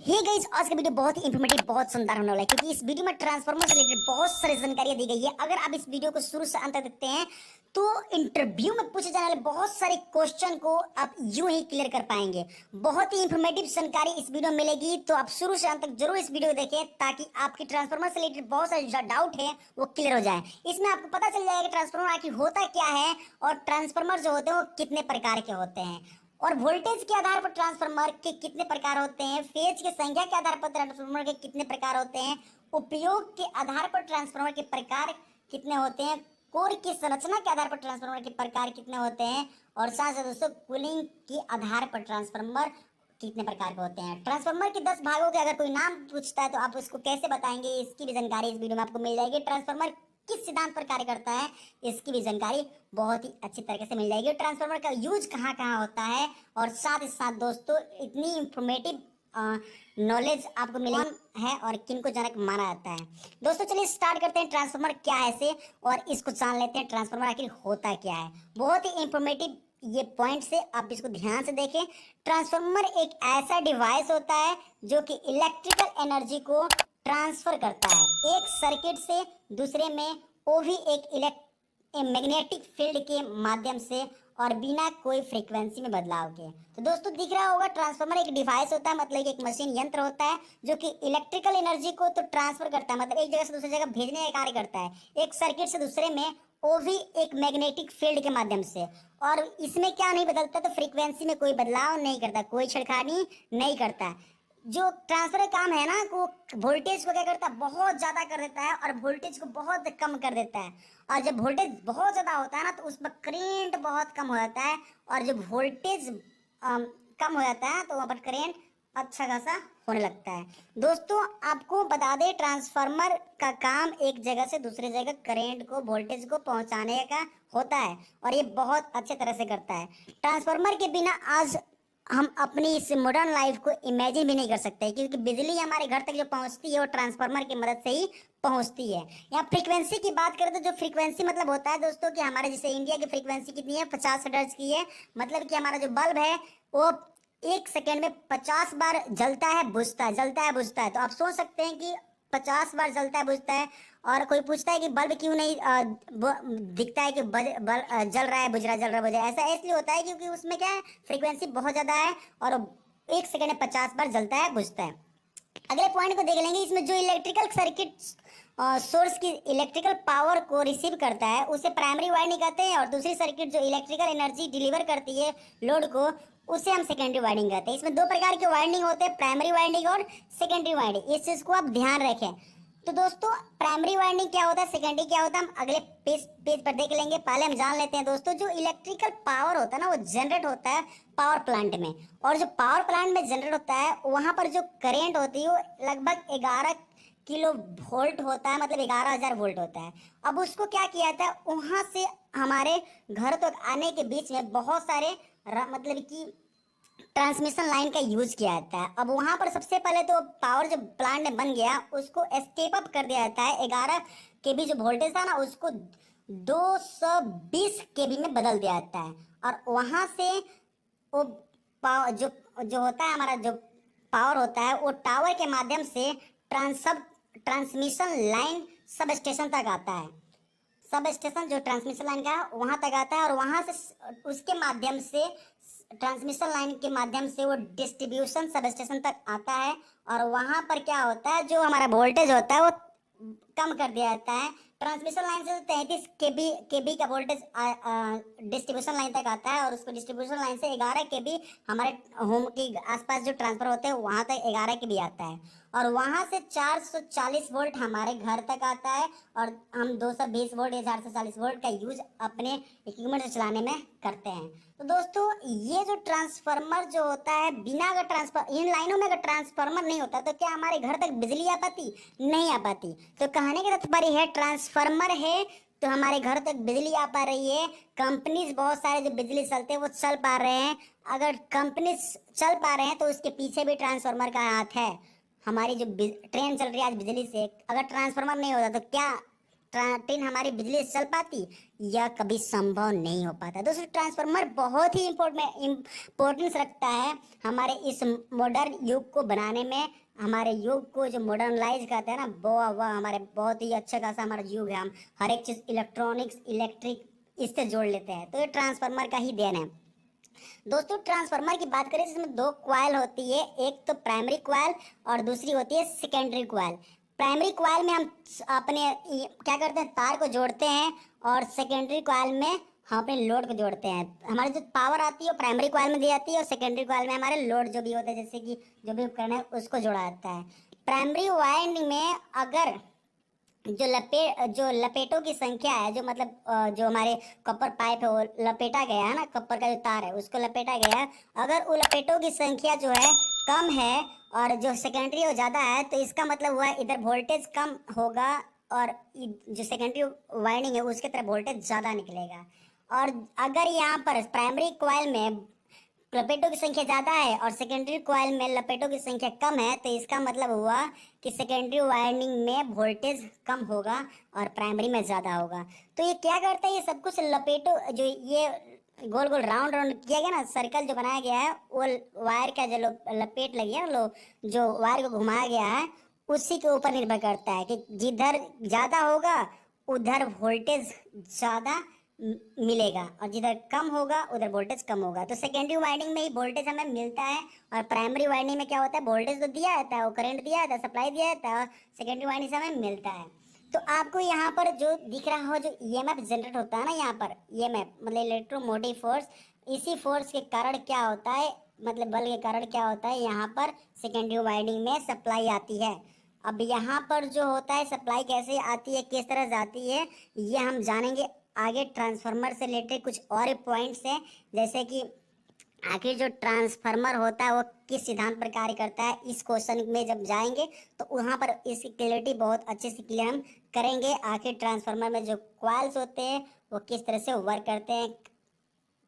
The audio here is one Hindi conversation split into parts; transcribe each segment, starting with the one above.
हे गाइस, आज का वीडियो बहुत ही इंफॉर्मेटिव, बहुत शानदार होने वाला है क्योंकि इस वीडियो में ट्रांसफार्मर से रिलेटेड बहुत सारी जानकारियां दी गई है। अगर आप इस वीडियो को शुरू से अंत तक देखते हैं तो इंटरव्यू में पूछे जाने वाले बहुत सारे क्वेश्चन को आप यूं ही क्लियर कर पाएंगे। बहुत ही इंफॉर्मेटिव जानकारी इस वीडियो में मिलेगी, तो आप शुरू से अंत तक जरूर इस वीडियो को देखें ताकि आपकी ट्रांसफार्मर से रिलेटेड बहुत सारे डाउट है वो क्लियर हो जाए। इसमें आपको पता चल जाएगा ट्रांसफार्मर आखिर होता क्या है और ट्रांसफार्मर जो होते हैं वो कितने प्रकार के होते हैं, और वोल्टेज के आधार पर ट्रांसफार्मर के कितने प्रकार होते हैं, फेज की संख्या के आधार पर ट्रांसफार्मर के कितने प्रकार होते हैं, उपयोग के आधार पर ट्रांसफार्मर के प्रकार कितने होते हैं, कोर की संरचना के आधार पर ट्रांसफार्मर के प्रकार कितने होते हैं, और साथ साथ दोस्तों कूलिंग के आधार पर ट्रांसफार्मर कितने प्रकार के होते हैं। ट्रांसफार्मर के 10 भागों के अगर कोई नाम पूछता है तो आप उसको कैसे बताएंगे, इसकी भी जानकारी इस वीडियो में आपको मिल जाएगी। ट्रांसफार्मर किस सिद्धांत पर कार्य करता है इसकी भी जानकारी बहुत ही अच्छी तरीके से मिल जाएगी। ट्रांसफार्मर का यूज कहाँ कहाँ होता है, और साथ ही साथ दोस्तों इतनी इंफॉर्मेटिव नॉलेज आपको मिलेगी है और किनको जनक माना जाता है। दोस्तों चलिए स्टार्ट करते हैं ट्रांसफार्मर क्या है से, और इसको जान लेते हैं ट्रांसफार्मर आखिर होता क्या है। बहुत ही इंफॉर्मेटिव ये पॉइंट से आप इसको ध्यान से देखें। ट्रांसफार्मर एक ऐसा डिवाइस होता है जो कि इलेक्ट्रिकल एनर्जी को ट्रांसफर करता है एक सर्किट से दूसरे में, वो भी एक मैग्नेटिक फील्ड के माध्यम से और बिना कोई फ्रीक्वेंसी में बदलाव के। तो दोस्तों दिख रहा होगा ट्रांसफार्मर एक डिवाइस होता है, मतलब एक मशीन यंत्र होता है जो कि इलेक्ट्रिकल एनर्जी को तो ट्रांसफर करता है, मतलब एक जगह से दूसरी जगह भेजने का कार्य करता है एक सर्किट से दूसरे में, वो भी एक मैग्नेटिक फील्ड के माध्यम से। और इसमें क्या नहीं बदलता, तो फ्रीक्वेंसी में कोई बदलाव नहीं करता, कोई छेड़खानी नहीं करता। जो ट्रांसफर का काम है ना, वो वोल्टेज को क्या करता है, बहुत ज्यादा कर देता है और वोल्टेज को बहुत कम कर देता है। और जब वोल्टेज बहुत ज्यादा होता है ना तो उसमें करेंट बहुत कम हो जाता है, और जब वोल्टेज कम हो जाता है तो वहाँ पर करेंट अच्छा खासा होने लगता है। दोस्तों आपको बता दें ट्रांसफार्मर का काम एक जगह से दूसरे जगह करंट को, वोल्टेज को पहुंचाने का होता है, और ये बहुत अच्छे तरह से करता है। ट्रांसफार्मर के बिना आज हम अपनी इस मॉडर्न लाइफ को इमेजिन भी नहीं कर सकते, क्योंकि बिजली हमारे घर तक जो पहुंचती है वो ट्रांसफार्मर की मदद से ही पहुंचती है। यहाँ फ्रीक्वेंसी की बात करें तो जो फ्रीक्वेंसी मतलब होता है दोस्तों कि हमारे जैसे इंडिया की फ्रीक्वेंसी कितनी है, 50 हर्ट्ज की है। मतलब कि हमारा जो बल्ब है वो एक सेकेंड में 50 बार जलता है बुझता है, जलता है बुझता है। तो आप सोच सकते हैं कि 50 बार जलता है बुझता है। और कोई पूछता है कि बल्ब क्यों नहीं दिखता है कि जल रहा है बुझ रहा है, जल रहा है बुझ रहा है। ऐसा इसलिए होता है क्योंकि उसमें क्या है, फ्रीक्वेंसी बहुत ज्यादा है और एक सेकेंड में 50 बार जलता है बुझता है। अगले पॉइंट को देख लेंगे। इसमें जो इलेक्ट्रिकल सर्किट सोर्स की इलेक्ट्रिकल पावर को रिसीव करता है उसे प्राइमरी वाइंडिंग कहते हैं, और दूसरी सर्किट जो इलेक्ट्रिकल एनर्जी डिलीवर करती है लोड को उसे हम सेकेंडरी वाइंडिंग कहते हैं। इसमें दो प्रकार के वाइंडिंग होते हैं, प्राइमरी वाइंडिंग और सेकेंडरी वाइंडिंग। इस चीज को आप ध्यान रखें। तो दोस्तों प्राइमरी वाइंडिंग क्या होता है, सेकेंडरी क्या होता है, हम अगले पेज पर देख लेंगे। पहले हम जान लेते हैं दोस्तों, जो इलेक्ट्रिकल पावर होता है ना वो जनरेट होता है पावर प्लांट में, और जो पावर प्लांट में जनरेट होता है वहां पर जो करेंट होती है वो लगभग 11 किलो वोल्ट होता है, मतलब 11,000 वोल्ट होता है। अब उसको क्या किया जाता है, वहां से हमारे घर तक आने के बीच में बहुत सारे मतलब कि ट्रांसमिशन लाइन का यूज किया जाता है। अब वहां पर सबसे पहले तो पावर जो प्लांट में बन गया उसको स्टेप अप कर दिया जाता है। 11 केबी जो वोल्टेज था ना उसको 220 केबी में बदल दिया जाता है, और वहां से वो पावर जो जो होता है, हमारा जो पावर होता है वो टावर के माध्यम से ट्रांसमिशन लाइन सब स्टेशन तक आता है। सब स्टेशन जो ट्रांसमिशन लाइन का वहां तक आता है, और वहां से उसके माध्यम से ट्रांसमिशन लाइन के माध्यम से वो डिस्ट्रीब्यूशन सब स्टेशन तक आता है। और वहां पर क्या होता है, जो हमारा वोल्टेज होता है वो कम कर दिया जाता है। ट्रांसमिशन लाइन से 33 केबी का वोल्टेज डिस्ट्रीब्यूशन लाइन तक आता है, और उसको डिस्ट्रीब्यूशन लाइन से 11 केबी हमारे होम के आसपास जो ट्रांसफर होते हैं वहां तक 11 केबी आता है, और वहां से 440 वोल्ट हमारे घर तक आता है, और हम 220 वोल्ट या 440 वोल्ट का यूज अपने इक्विपमेंट से चलाने में करते हैं। तो दोस्तों ये जो ट्रांसफार्मर जो होता है, बिना अगर ट्रांसफर इन लाइनों में अगर ट्रांसफार्मर नहीं होता तो क्या हमारे घर तक बिजली आ पाती, नहीं आ पाती। तो कहने का तात्पर्य है ट्रांसफार्मर है तो हमारे घर तक बिजली आ पा रही है। कंपनीज बहुत सारे जो बिजली चलते हैं वो चल पा रहे हैं। अगर कंपनीज चल पा रहे हैं तो उसके पीछे भी ट्रांसफार्मर का हाथ है। हमारी जो ट्रेन चल रही है आज बिजली से, अगर ट्रांसफार्मर नहीं होता तो क्या ट्रेन हमारी बिजली से चल पाती, यह कभी संभव नहीं हो पाता। दोस्तों ट्रांसफार्मर बहुत ही इम्पोर्टेंस रखता है हमारे इस मॉडर्न युग को बनाने में। हमारे युग को जो मॉडर्नलाइज करते हैं ना, वह हमारे बहुत ही अच्छा खासा हमारा युग है। हम हर एक चीज़ इलेक्ट्रॉनिक्स इलेक्ट्रिक इससे जोड़ लेते हैं, तो ये ट्रांसफार्मर का ही देन है। दोस्तों ट्रांसफार्मर की बात करें जिसमें दो क्वाइल होती है, एक तो प्राइमरी क्वाइल और दूसरी होती है सेकेंडरी क्वाइल। प्राइमरी क्वाइल में हम अपने क्या करते हैं, तार को जोड़ते हैं, और सेकेंडरी क्वाइल में हम अपने लोड को जोड़ते हैं। हमारी जो पावर आती है वो प्राइमरी क्वाइल में दी जाती है, और सेकेंडरी क्वाइल में हमारे लोड जो भी होते हैं, जैसे कि जो भी उपकरण है उसको जोड़ा जाता है। प्राइमरी वाइंडिंग में अगर जो लपेटों की संख्या है, जो मतलब जो हमारे कॉपर पाइप है वो लपेटा गया है ना, कॉपर का जो तार है उसको लपेटा गया है, अगर वो लपेटों की संख्या जो है कम है और जो सेकेंडरी वो ज़्यादा है, तो इसका मतलब हुआ इधर वोल्टेज कम होगा और जो सेकेंडरी वाइंडिंग है उसके तरफ वोल्टेज ज़्यादा निकलेगा। और अगर यहाँ पर प्राइमरी कॉइल में लपेटों की संख्या ज़्यादा है और सेकेंडरी कॉइल में लपेटों की संख्या कम है, तो इसका मतलब हुआ कि सेकेंडरी वाइंडिंग में वोल्टेज कम होगा और प्राइमरी में ज़्यादा होगा। तो ये क्या करता है, ये सब कुछ लपेटों जो ये गोल गोल राउंड राउंड किया गया ना, सर्कल जो बनाया गया है, वो वायर का जो लपेट लगी है ना, जो वायर को घुमाया गया है उसी के ऊपर निर्भर करता है कि जिधर ज़्यादा होगा उधर वोल्टेज ज़्यादा मिलेगा और जिधर कम होगा उधर वोल्टेज कम होगा। तो सेकेंडरी वाइंडिंग में ही वोल्टेज हमें मिलता है, और प्राइमरी वाइंडिंग में क्या होता है, वोल्टेज तो दिया जाता है, वो करंट दिया जाता है, सप्लाई दिया जाता है, और सेकेंडरी वाइंडिंग से हमें मिलता है। तो आपको यहाँ पर जो दिख रहा हो, जो ईएमएफ जनरेट होता है ना, यहाँ पर ईएमएफ मतलब इलेक्ट्रोमोटिव फोर्स, इसी फोर्स के कारण क्या होता है, मतलब बल के कारण क्या होता है, यहाँ पर सेकेंडरी वाइंडिंग में सप्लाई आती है। अब यहाँ पर जो होता है सप्लाई कैसे आती है, किस तरह जाती है, ये हम जानेंगे आगे। ट्रांसफार्मर से रिलेटेड कुछ और पॉइंट्स हैं, जैसे कि आखिर जो ट्रांसफार्मर होता है वो किस सिद्धांत पर कार्य करता है, इस क्वेश्चन में जब जाएंगे तो वहाँ पर इसकी क्लियरिटी बहुत अच्छे से क्लियर हम करेंगे। आखिर ट्रांसफार्मर में जो कॉइल्स होते हैं वो किस तरह से वर्क करते हैं,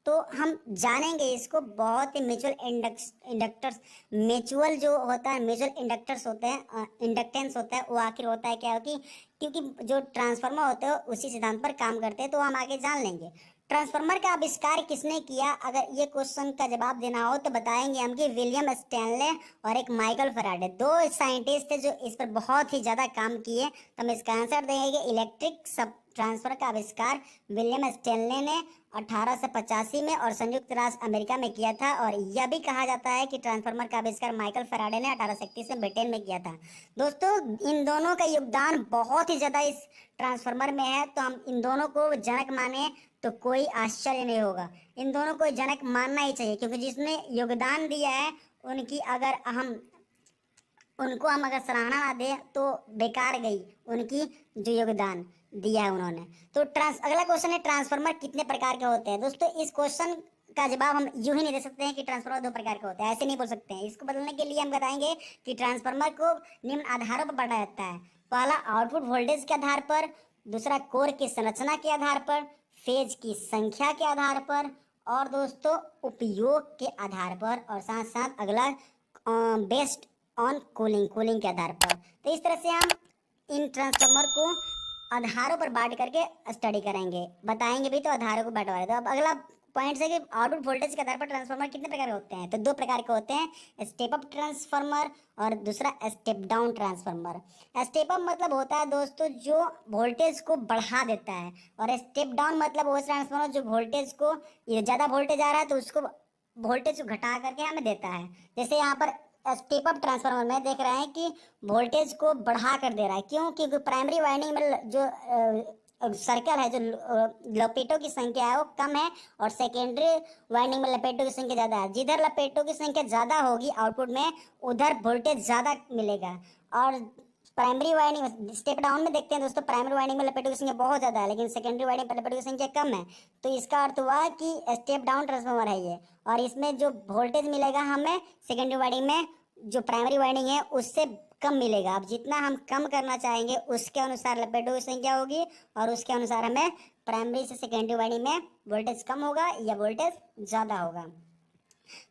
तो हम जानेंगे इसको। बहुत ही इंडक्टर्स म्यूचुअल जो होता है, म्यूचुअल इंडक्टर्स होते हैं, इंडक्टेंस होता है, वो आखिर होता है क्या, क्योंकि जो ट्रांसफार्मर होते हैं उसी सिद्धांत पर काम करते हैं, तो हम आगे जान लेंगे। ट्रांसफार्मर का आविष्कार किसने किया, अगर ये क्वेश्चन का जवाब देना हो तो बताएंगे हम कि विलियम स्टैनले और एक माइकल फैराडे, दो साइंटिस्ट थे जो इस पर बहुत ही ज़्यादा काम किए। तो हम इसका आंसर देंगे कि इलेक्ट्रिक सब ट्रांसफर का आविष्कार विलियम स्टैनले ने 1885 में और संयुक्त राष्ट्र अमेरिका में किया था। और यह भी कहा जाता है कि ट्रांसफार्मर का आविष्कार माइकल फैराडे ने 1831 में ब्रिटेन में किया था। दोस्तों इन दोनों का योगदान बहुत ही ज़्यादा इस ट्रांसफार्मर में है, तो हम इन दोनों को जनक माने तो कोई आश्चर्य नहीं होगा। इन दोनों को जनक मानना ही चाहिए, क्योंकि जिसने योगदान दिया है उनकी अगर हम अगर सराहना ना दें तो बेकार गई उनकी जो योगदान दिया है उन्होंने। तो अगला क्वेश्चन है, ट्रांसफार्मर कितने प्रकार के होते हैं। दोस्तों इस क्वेश्चन का जवाब हम यूं ही नहीं दे सकते हैं कि ट्रांसफार्मर दो प्रकार के होते हैं, ऐसे नहीं बोल सकते हैं। इसको बदलने के लिए हम बताएंगे कि ट्रांसफार्मर को निम्न आधारों पर बांटा जाता है। पहला, आउटपुट वोल्टेज के आधार पर, दूसरा कोर की संरचना के आधार पर, फेज की संख्या के आधार पर, और दोस्तों उपयोग के आधार पर, और साथ साथ अगला बेस्ड ऑन कूलिंग के आधार पर। तो इस तरह से हम इन ट्रांसफार्मर को आधारों पर बांट करके स्टडी करेंगे, बताएंगे भी तो आधारों को बंटवारे। तो अब अगला पॉइंट है कि आउटपुट वोल्टेज के आधार पर ट्रांसफार्मर कितने प्रकार के होते हैं, तो दो प्रकार के होते हैं, स्टेप अप ट्रांसफार्मर और दूसरा step down transformer. Step up मतलब होता है दोस्तों जो वोल्टेज को बढ़ा देता है, और स्टेप डाउन मतलब वो ट्रांसफार्मर जो वोल्टेज को, ये ज़्यादा वोल्टेज आ रहा है तो उसको वोल्टेज को घटा करके हमें देता है। जैसे यहाँ पर स्टेप अप ट्रांसफार्मर में देख रहे हैं कि वोल्टेज को बढ़ा कर दे रहा है, क्यों, क्योंकि प्राइमरी वाइंडिंग में जो सर्कल है, जो लपेटों की संख्या है वो कम है, और सेकेंडरी वाइंडिंग में लपेटों की संख्या ज़्यादा है। जिधर लपेटों की संख्या ज़्यादा होगी आउटपुट में, उधर वोल्टेज ज़्यादा मिलेगा। और प्राइमरी वाइंडिंग स्टेप डाउन में देखते हैं दोस्तों, प्राइमरी वाइंडिंग में लपेटों की संख्या बहुत ज़्यादा है, लेकिन सेकेंडरी वाइंडिंग पर लपेटों की संख्या कम है। तो इसका अर्थ हुआ कि स्टेप डाउन ट्रांसफार्मर है ये, और इसमें जो वोल्टेज मिलेगा हमें सेकेंडरी वाइंडिंग में, जो प्राइमरी वाइंडिंग है उससे कम मिलेगा। अब जितना हम कम करना चाहेंगे उसके अनुसार लपेटों की संख्या होगी, और उसके अनुसार हमें प्राइमरी से सेकेंडरी वाइंडिंग में वोल्टेज कम होगा या वोल्टेज ज़्यादा होगा।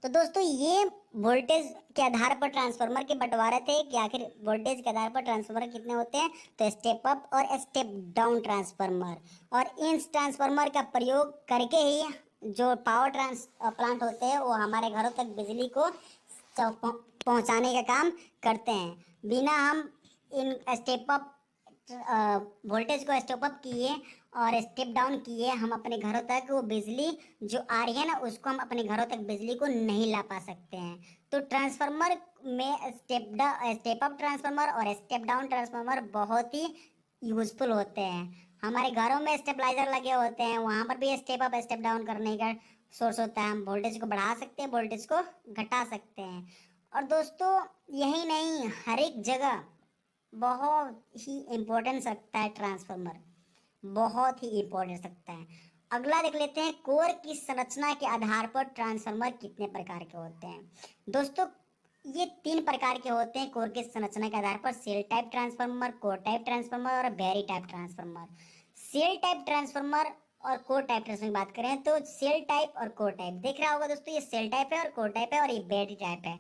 तो दोस्तों ये वोल्टेज के आधार पर ट्रांसफार्मर के बंटवारे थे कि आखिर वोल्टेज के आधार पर ट्रांसफार्मर कितने होते हैं। तो स्टेप अप और स्टेप डाउन ट्रांसफार्मर, और इन ट्रांसफार्मर का प्रयोग करके ही जो पावर प्लांट होते हैं वो हमारे घरों तक बिजली को पहुंचाने का काम करते हैं। बिना हम इन स्टेप अप वोल्टेज को स्टेप अप किए और स्टेप डाउन किए हम अपने घरों तक वो बिजली जो आ रही है ना उसको हम अपने घरों तक बिजली को नहीं ला पा सकते हैं। तो ट्रांसफार्मर में स्टेप अप ट्रांसफार्मर और स्टेप डाउन ट्रांसफार्मर बहुत ही यूजफुल होते हैं। हमारे घरों में स्टेबलाइजर लगे होते हैं, वहां पर भी स्टेप अप स्टेप डाउन करने का सोर्स होता है। हम वोल्टेज को बढ़ा सकते हैं, वोल्टेज को घटा सकते हैं। और दोस्तों यही नहीं, हर एक जगह बहुत ही इम्पोर्टेंस रखता है ट्रांसफार्मर, बहुत ही इम्पोर्टेंस रखता है। अगला देख लेते हैं, कोर की संरचना के आधार पर ट्रांसफार्मर कितने प्रकार के होते हैं। दोस्तों ये 3 प्रकार के होते हैं कोर की संरचना के आधार पर, shell type transformer, core type transformer और Berry type transformer. Shell type transformer और कोर टाइप ट्रांसफार्मर की बात करें तो सेल टाइप और कोर टाइप देख रहा होगा दोस्तों, ये सेल टाइप है और कोर टाइप है और ये बैरी टाइप है।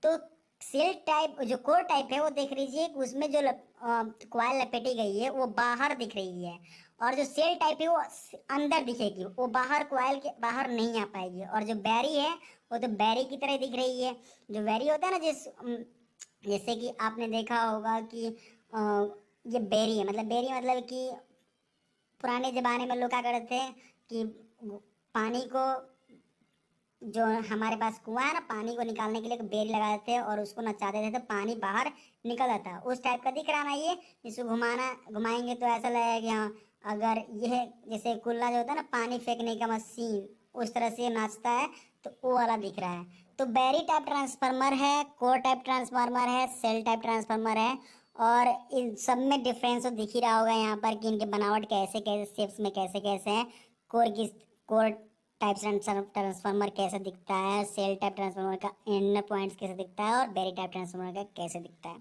तो सेल टाइप जो कोर टाइप है वो देख लीजिए उसमें जो कॉइल लपेटी गई है वो बाहर दिख रही है, और जो सेल टाइप है वो अंदर दिखेगी, वो बाहर कॉइल के बाहर नहीं आ पाएगी। और जो बैरी है वो तो बैरी की तरह दिख रही है। जो बैरी होता है ना जैसे कि आपने देखा होगा कि ये बैरी है, मतलब बैरी मतलब कि पुराने ज़माने में लोग क्या करते थे कि पानी को, जो हमारे पास कुआं है ना, पानी को निकालने के लिए बेल लगा देते हैं और उसको नचा देते थे, पानी बाहर निकल जाता है। उस टाइप का दिख रहा ना ये, इसको घुमाएंगे तो ऐसा लगेगा कि हाँ, अगर यह जैसे कुल्ला जो होता है ना पानी फेंकने का मशीन, उस तरह से नाचता है, तो वो वाला दिख रहा है। तो बैरी टाइप ट्रांसफार्मर है, कोर टाइप ट्रांसफार्मर है, सेल टाइप ट्रांसफार्मर है। और इन सब में डिफरेंस तो दिख ही रहा होगा यहाँ पर कि इनकी बनावट कैसे कैसे, शेप्स में कैसे कैसे है। कोर टाइप ट्रांसफार्मर कैसे दिखता है, सेल टाइप ट्रांसफार्मर का इनर पॉइंट्स कैसे दिखता है, और बैरी टाइप ट्रांसफार्मर का कैसे दिखता है।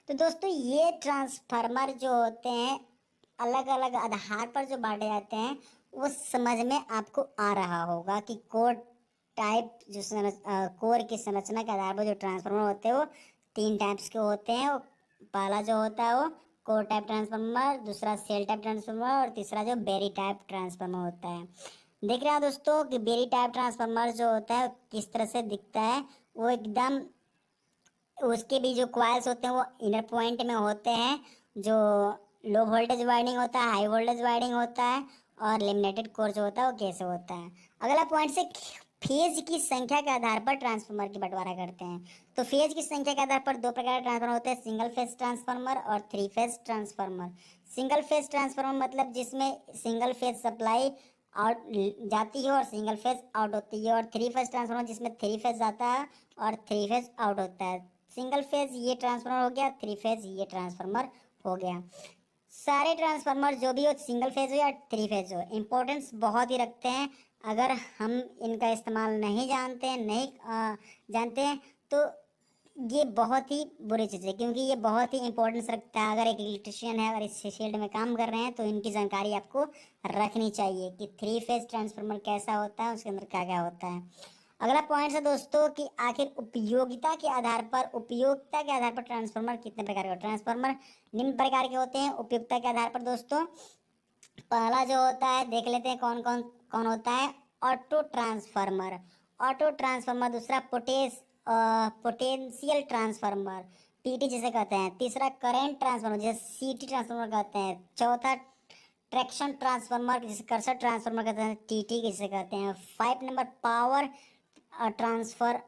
तो दोस्तों ये ट्रांसफार्मर जो होते हैं अलग अलग आधार पर जो बांटे जाते हैं वो समझ में आपको आ रहा होगा कि कोर टाइप कोर की संरचना के आधार पर जो ट्रांसफार्मर होते हैं वो 3 टाइप्स के होते हैं। वो पहला जो होता है वो कोर टाइप ट्रांसफार्मर, दूसरा सेल टाइप ट्रांसफार्मर और तीसरा जो बैरी टाइप ट्रांसफार्मर होता है। देख रहे हैं दोस्तों कि बैरी टाइप ट्रांसफार्मर जो होता है किस तरह से दिखता है। वो एकदम, उसके भी जो कॉइल्स होते हैं वो इनर पॉइंट में होते हैं। जो लो वोल्टेज वाइंडिंग होता है, हाई वोल्टेज वाइंडिंग होता है, और लेमिनेटेड कोर जो होता है वो कैसे होता है। अगला पॉइंट से फेज की संख्या के आधार पर ट्रांसफार्मर की बंटवारा करते हैं। तो फेज की संख्या के आधार पर 2 प्रकार के ट्रांसफार्मर होते हैं, सिंगल फेज ट्रांसफार्मर और 3 phase transformer. Single phase transformer मतलब जिसमें सिंगल फेज सप्लाई आउट जाती है और सिंगल फेज आउट होती है, और 3 फेज ट्रांसफार्मर जिसमें 3 फेज जाता है और 3 फेज आउट होता है। सिंगल फेज ये ट्रांसफार्मर हो गया, 3 फेज ये ट्रांसफार्मर हो गया। सारे ट्रांसफार्मर जो भी हो, सिंगल फेज हो या 3 फेज हो, इम्पोर्टेंस बहुत ही रखते हैं। अगर हम इनका इस्तेमाल नहीं जानते हैं, नहीं जानते हैं, तो ये बहुत ही बुरी चीज़ है, क्योंकि ये बहुत ही इंपॉर्टेंस रखता है। अगर एक इलेक्ट्रिशियन है और इस फील्ड में काम कर रहे हैं तो इनकी जानकारी आपको रखनी चाहिए कि 3 फेज ट्रांसफार्मर कैसा होता है, उसके अंदर क्या क्या होता है। अगला पॉइंट है दोस्तों कि आखिर उपयोगिता के आधार पर ट्रांसफार्मर कितने प्रकार के होते हैं। ट्रांसफार्मर निम्न प्रकार के होते हैं उपयोगिता के आधार पर दोस्तों। पहला जो होता है देख लेते हैं कौन कौन कौन होता है। ऑटो ट्रांसफार्मर, दूसरा पोटेंशियल ट्रांसफार्मर, पीटी जिसे कहते हैं। तीसरा करंट ट्रांसफार्मर जिसे सीटी ट्रांसफार्मर कहते हैं। चौथा ट्रैक्शन ट्रांसफार्मर जिसे कर्सर ट्रांसफार्मर कहते हैं, टीटी जिसे कहते हैं। 5 number power transfer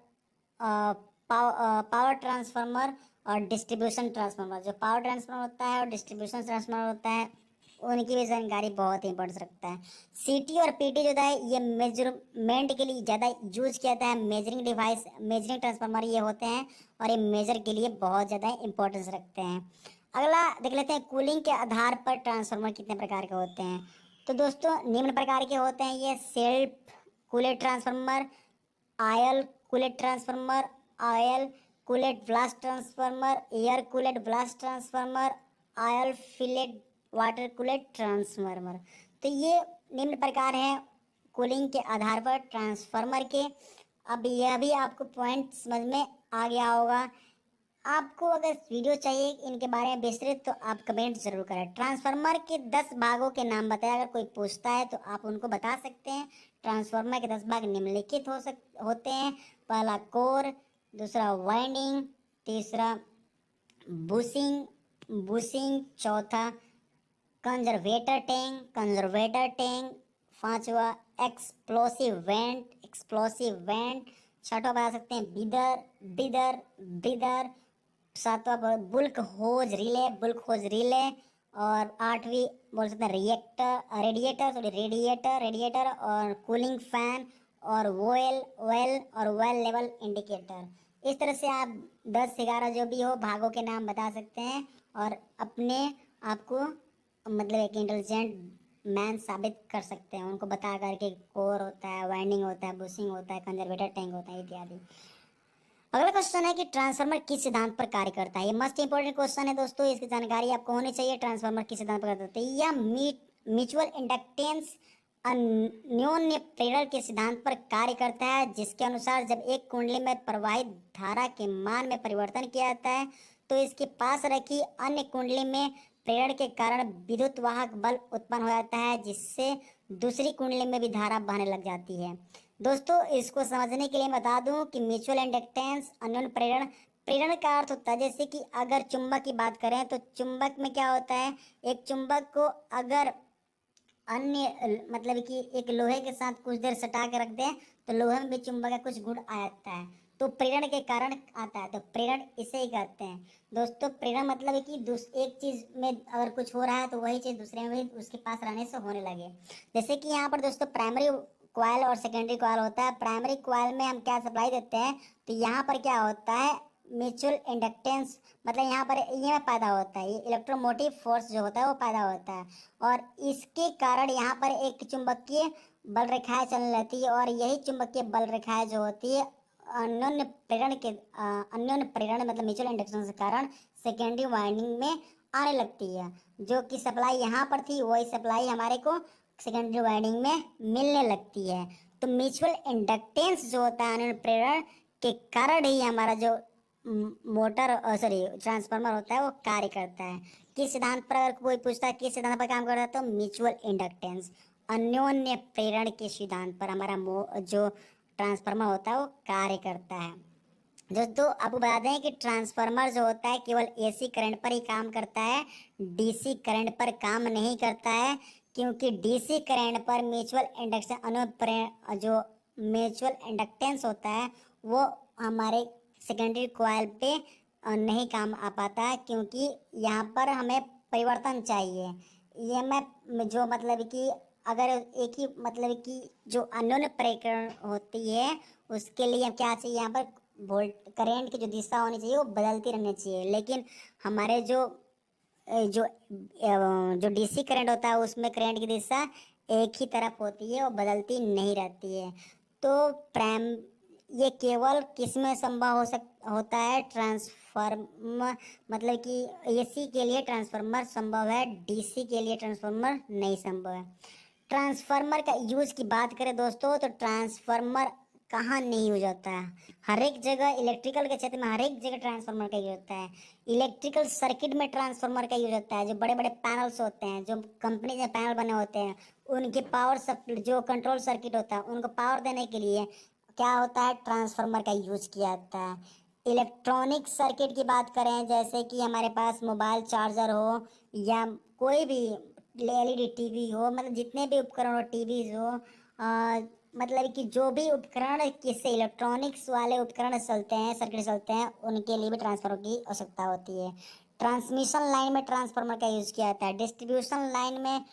power transformer और डिस्ट्रीब्यूशन ट्रांसफार्मर। जो पावर ट्रांसफार्मर होता है और डिस्ट्रीब्यूशन ट्रांसफार्मर होता है उनकी भी जानकारी बहुत ही इंपॉर्टेंस रखता है। सीटी और पीटी जो है ये मेजरमेंट के लिए ज़्यादा यूज किया जाता है। मेजरिंग डिवाइस, मेजरिंग ट्रांसफार्मर ये होते हैं और ये मेजर के लिए बहुत ज़्यादा इंपॉर्टेंस रखते हैं। अगला देख लेते हैं कूलिंग के आधार पर ट्रांसफार्मर कितने प्रकार के होते हैं। तो दोस्तों निम्न प्रकार के होते हैं ये, self cooled transformer, oil cooled transformer, oil cooled blast transformer, air cooled blast transformer, oil filled water cooled transformer. तो ये निम्न प्रकार हैं कूलिंग के आधार पर ट्रांसफार्मर के। अब यह भी आपको पॉइंट समझ में आ गया होगा। आपको अगर वीडियो चाहिए इनके बारे में विस्तृत तो आप कमेंट जरूर करें। ट्रांसफार्मर के 10 भागों के नाम बताएं, अगर कोई पूछता है तो आप उनको बता सकते हैं। ट्रांसफार्मर के 10 भाग निम्नलिखित होते हैं। पहला कोर, दूसरा वाइंडिंग, तीसरा बुशिंग बुशिंग, चौथा कंजर्वेटर टैंक, पांचवा एक्सप्लोसिव वेंट, छठवा बता सकते हैं बिदर बिदर, सातवां बुल्क होज रिले, और आठवीं बोल सकते हैं रेडिएटर और कूलिंग फैन और वेल लेवल इंडिकेटर। इस तरह से आप 10 11 जो भी हो भागों के नाम बता सकते हैं और अपने आप को मतलब एक इंटेलिजेंट मैन साबित कर सकते हैं, उनको बता करके कोर होता है, वाइंडिंग होता है, बुशिंग होता है, कंजर्वेटर टैंक होता है इत्यादि। अगला क्वेश्चन है कि ट्रांसफार्मर किस सिद्धांत पर कार्य करता है। ये मस्ट इंपॉर्टेंट क्वेश्चन है दोस्तों, इसकी जानकारी आपको होनी चाहिए। ट्रांसफार्मर किस सिद्धांत पर कार्य करता है? यह म्यूचुअल इंडक्टेंस अन्योन्य प्रेरण के सिद्धांत पर कार्य करता है, जिसके अनुसार जब एक कुंडली में प्रवाहित धारा के मान में परिवर्तन किया जाता है तो इसके पास रखी अन्य कुंडली में प्रेरण के कारण विद्युत वाहक बल उत्पन्न हो जाता है, जिससे दूसरी कुंडली में भी धारा बहने लग जाती है। दोस्तों इसको समझने के लिए बता दूं कि म्यूचुअल इंडक्टेंस अन्योन्य प्रेरण, प्रेरण का अर्थ होता है जैसे कि अगर चुंबक की बात करें तो चुंबक में क्या होता है, एक चुंबक को अगर अन्य मतलब कि एक लोहे के साथ कुछ देर सटा के रख दें तो लोहे में भी चुंबक का कुछ गुण आ जाता है, तो प्रेरण के कारण आता है, तो प्रेरण इसे ही कहते हैं। दोस्तों प्रेरण मतलब है कि एक चीज में अगर कुछ हो रहा है तो वही चीज दूसरे में भी उसके पास रहने से होने लगे। जैसे कि यहाँ पर दोस्तों प्राइमरी कॉइल और सेकेंडरी कॉइल होता है। प्राइमरी कॉइल में हम क्या सप्लाई देते हैं तो यहाँ पर क्या होता है म्यूचुअल इंडक्टेंस, मतलब यहाँ पर ये पैदा होता है, ये इलेक्ट्रोमोटिव फोर्स जो होता है वो पैदा होता है और इसके कारण यहाँ पर एक चुंबकीय बल रेखाएं चलने लगती है और यही चुंबकीय बल रेखाएं जो होती है अन्योन्य प्रेरण मतलब म्यूचुअल इंडक्शन के कारण सेकेंडरी वाइंडिंग में आने लगती है। जो कि सप्लाई यहाँ पर थी वही सप्लाई हमारे को सेकेंडरी वाइंडिंग में मिलने लगती है। तो म्यूचुअल इंडक्टेंस जो होता है अन्योन्य प्रेरण के कारण ही हमारा जो मोटर सॉरी ट्रांसफार्मर होता है वो कार्य करता है। किस सिद्धांत पर अगर कोई पूछता है किस सिद्धांत पर काम करता है तो म्यूचुअल इंडक्टेंस अन्योन्य प्रेरण के सिद्धांत पर हमारा जो ट्रांसफार्मर होता है वो कार्य करता है। दोस्तों आपको बता दें कि ट्रांसफार्मर जो होता है केवल एसी करंट पर ही काम करता है, डीसी करंट पर काम नहीं करता है, क्योंकि डीसी करंट पर म्यूचुअल इंडक्शन अनुप्रेरण जो म्यूचुअल इंडक्टेंस होता है वो हमारे सेकेंडरी कॉइल पे नहीं काम आ पाता है, क्योंकि यहाँ पर हमें परिवर्तन चाहिए। ये मैं जो मतलब कि अगर एक ही मतलब कि जो अन्योन्य प्रेरण होती है उसके लिए क्या चाहिए यहाँ पर वोल्ट करंट की जो दिशा होनी चाहिए वो बदलती रहनी चाहिए, लेकिन हमारे जो जो डीसी करंट होता है उसमें करंट की दिशा एक ही तरफ होती है और बदलती नहीं रहती है। तो प्राइम ये केवल किस में संभव होता है ट्रांसफार्मर मतलब कि एसी के लिए ट्रांसफार्मर संभव है, डीसी के लिए ट्रांसफार्मर नहीं संभव है। ट्रांसफार्मर का यूज की बात करें दोस्तों तो ट्रांसफार्मर कहाँ नहीं यूज होता है, हर एक जगह इलेक्ट्रिकल के क्षेत्र में हर एक जगह ट्रांसफार्मर का यूज होता है। इलेक्ट्रिकल सर्किट में ट्रांसफार्मर का यूज होता है, जो बड़े बड़े पैनल्स होते हैं जो कंपनी के पैनल बने होते हैं उनके पावर जो कंट्रोल सर्किट होता है उनको पावर देने के लिए क्या होता है ट्रांसफार्मर का यूज किया जाता है। इलेक्ट्रॉनिक सर्किट की बात करें जैसे कि हमारे पास मोबाइल चार्जर हो या कोई भी एलईडी टीवी हो, मतलब जितने भी उपकरण हो टीवी हो मतलब कि जो भी उपकरण किससे इलेक्ट्रॉनिक्स वाले उपकरण चलते हैं सर्किट चलते हैं उनके लिए भी ट्रांसफार्मर की आवश्यकता होती है। ट्रांसमिशन लाइन में ट्रांसफार्मर का यूज किया जाता है, डिस्ट्रीब्यूशन लाइन में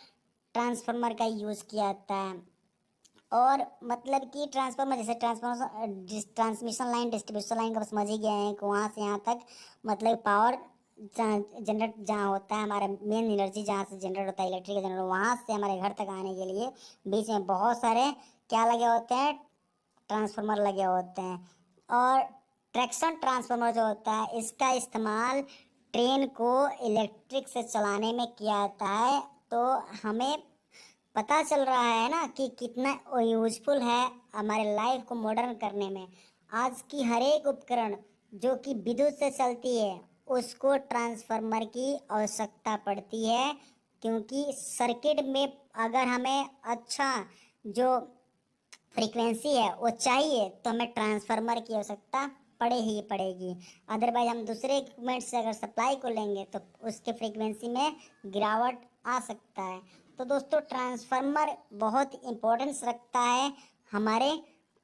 ट्रांसफार्मर का यूज किया जाता है और मतलब कि ट्रांसफार्मर जैसे ट्रांसमिशन लाइन डिस्ट्रीब्यूशन लाइन का समझ ही गए हैं कि वहाँ से यहाँ तक मतलब पावर जनरेट जहाँ होता है हमारा मेन एनर्जी जहाँ से जनरेट होता है इलेक्ट्रिकल जनरेट वहाँ से हमारे घर तक आने के लिए बीच में बहुत सारे क्या लगे होते हैं ट्रांसफार्मर लगे होते हैं। और ट्रैक्शन ट्रांसफार्मर जो होता है इसका इस्तेमाल ट्रेन को इलेक्ट्रिक से चलाने में किया जाता है। तो हमें पता चल रहा है ना कि कितना यूजफुल है हमारे लाइफ को मॉडर्न करने में। आज की हर एक उपकरण जो कि विद्युत से चलती है उसको ट्रांसफार्मर की आवश्यकता पड़ती है, क्योंकि सर्किट में अगर हमें अच्छा जो फ्रीक्वेंसी है वो चाहिए तो हमें ट्रांसफार्मर की आवश्यकता पड़े ही पड़ेगी। अदरवाइज हम दूसरे इक्विपमेंट से अगर सप्लाई को लेंगे तो उसके फ्रीक्वेंसी में गिरावट आ सकता है। तो दोस्तों ट्रांसफार्मर बहुत इम्पोर्टेंस रखता है हमारे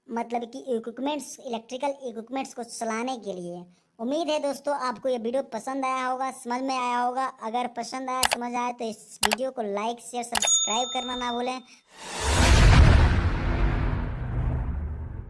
मतलब कि इक्विपमेंट्स, इलेक्ट्रिकल इक्विपमेंट्स को चलाने के लिए। उम्मीद है दोस्तों आपको ये वीडियो पसंद आया होगा, समझ में आया होगा। अगर पसंद आया, समझ आया तो इस वीडियो को लाइक शेयर सब्सक्राइब करना ना भूलें।